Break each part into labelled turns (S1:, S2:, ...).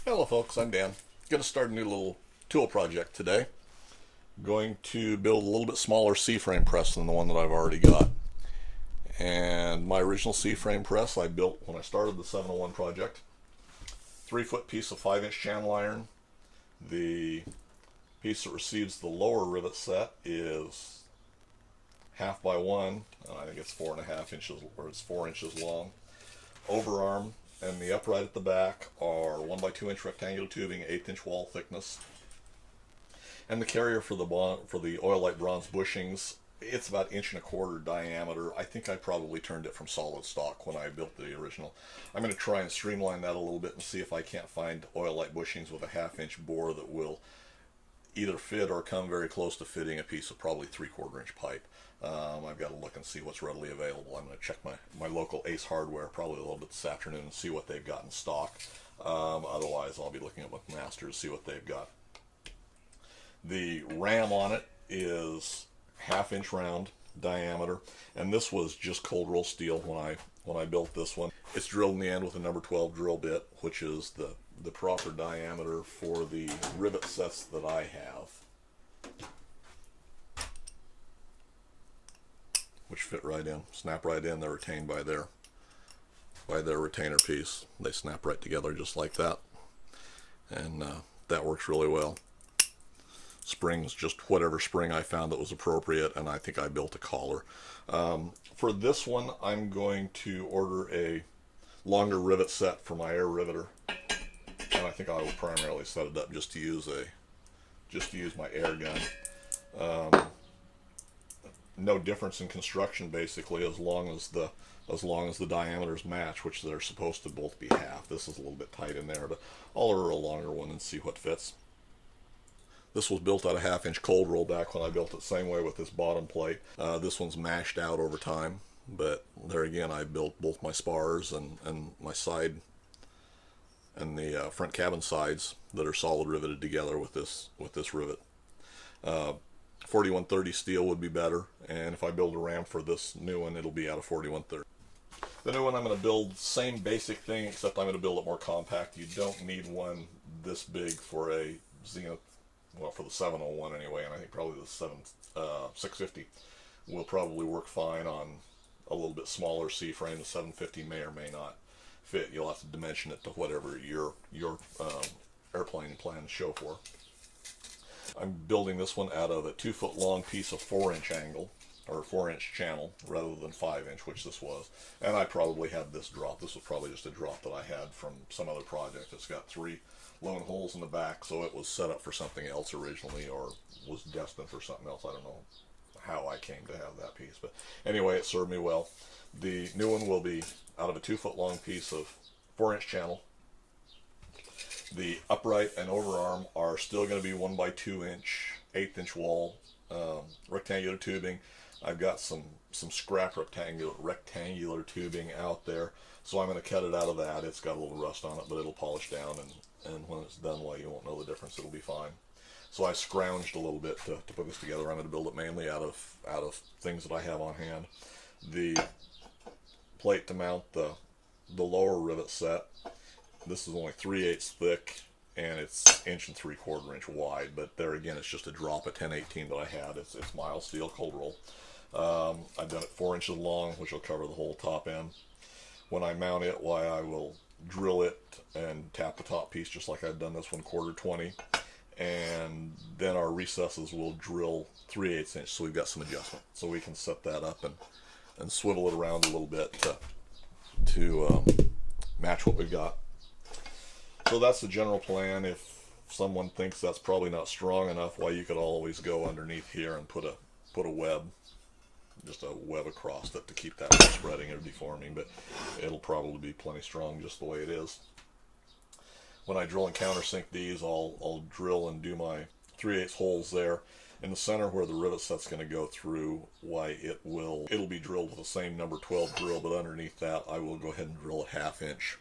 S1: Hello folks, I'm Dan. Going to start a new little tool project today. Going to build a little bit smaller C-frame press than the one that I've already got. And my original C-frame press I built when I started the 701 project. 3-foot piece of 5-inch channel iron. The piece that receives the lower rivet set is 1/2 by 1. I think it's 4.5 inches, or it's 4 inches long. Overarm and the upright at the back are 1 by 2 inch rectangular tubing, 1/8 inch wall thickness. And the carrier for the oil light bronze bushings, it's about 1.25 inch diameter. I think I probably turned it from solid stock when I built the original. I'm going to try and streamline that a little bit and see if I can't find oil light bushings with a 1/2 inch bore that will either fit or come very close to fitting a piece of probably 3/4 inch pipe. I've got to look and see what's readily available. I'm going to check my local Ace Hardware probably a little bit this afternoon and see what they've got in stock. Otherwise, I'll be looking at McMaster to see what they've got. The ram on it is 1/2 inch round diameter, and this was just cold roll steel when I built this one. It's drilled in the end with a number 12 drill bit, which is the proper diameter for the rivet sets that I have, which fit right in, snap right in. They're retained by their retainer piece. They snap right together just like that, and that works really well. Springs, just whatever spring I found that was appropriate, and I think I built a collar. For this one, I'm going to order a longer rivet set for my air riveter, and I think I will primarily set it up just to use my air gun. No difference in construction basically, as long as the diameters match, which they're supposed to both be 1/2. This is a little bit tight in there, but I'll order a longer one and see what fits. This was built out of 1/2 inch cold roll back when I built it, same way with this bottom plate. This one's mashed out over time, but there again I built both my spars and my side and the front cabin sides that are solid riveted together with this rivet. 4130 steel would be better, and if I build a ram for this new one, it'll be out of 4130. The new one I'm going to build, same basic thing, except I'm going to build it more compact. You don't need one this big for a Zenith, well, for the 701 anyway, and I think probably the 650 will probably work fine on a little bit smaller C-frame. The 750 may or may not fit. You'll have to dimension it to whatever your airplane plans show for. I'm building this one out of a 2-foot long piece of 4-inch angle, or 4-inch channel, rather than 5-inch, which this was. And I probably had this drop. This was probably just a drop that I had from some other project. It's got 3 lone holes in the back, so it was set up for something else originally, or was destined for something else. I don't know how I came to have that piece, but anyway, it served me well. The new one will be out of a 2-foot long piece of 4-inch channel. The upright and overarm are still going to be 1 by 2 inch, 1/8 inch wall, rectangular tubing. I've got some scrap rectangular tubing out there, so I'm going to cut it out of that. It's got a little rust on it, but it'll polish down, and when it's done, well, you won't know the difference. It'll be fine. So I scrounged a little bit to put this together. I'm going to build it mainly out of things that I have on hand. The plate to mount the lower rivet set, this is only 3/8 thick, and it's 1 3/4 inch wide, but there again, it's just a drop of 1018 that I had. It's mild steel cold roll. I've done it 4 inches long, which will cover the whole top end. When I mount it, why, I will drill it and tap the top piece just like I've done this one, 1/4 20, and then our recesses will drill 3/8 inch, so we've got some adjustment, so we can set that up and swivel it around a little bit to match what we've got. So that's the general plan. If someone thinks that's probably not strong enough, why, you could always go underneath here and put a web, just a web across it to keep that from spreading or deforming, but it'll probably be plenty strong just the way it is. When I drill and countersink these, I'll drill and do my 3/8 holes there. In the center where the rivet set's going to go through, why, it'll be drilled with the same number 12 drill, but underneath that I will go ahead and drill a 1/2 inch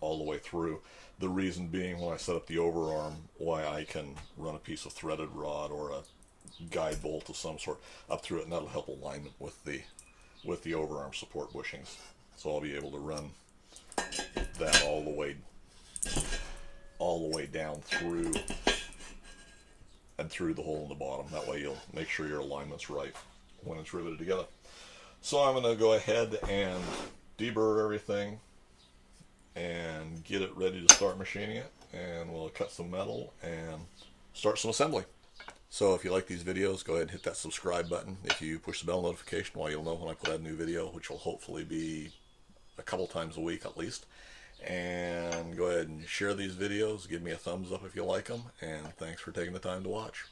S1: all the way through. The reason being, when I set up the overarm, why, I can run a piece of threaded rod or a guide bolt of some sort up through it, and that'll help alignment with the overarm support bushings. So I'll be able to run that all the way down through and through the hole in the bottom. That way you'll make sure your alignment's right when it's riveted together. So I'm going to go ahead and deburr everything and get it ready to start machining it, and we'll cut some metal and start some assembly. So if you like these videos, go ahead and hit that subscribe button. If you push the bell notification, well, you'll know when I put out a new video, which will hopefully be a couple times a week at least. And go ahead and share these videos, give me a thumbs up if you like them, and thanks for taking the time to watch.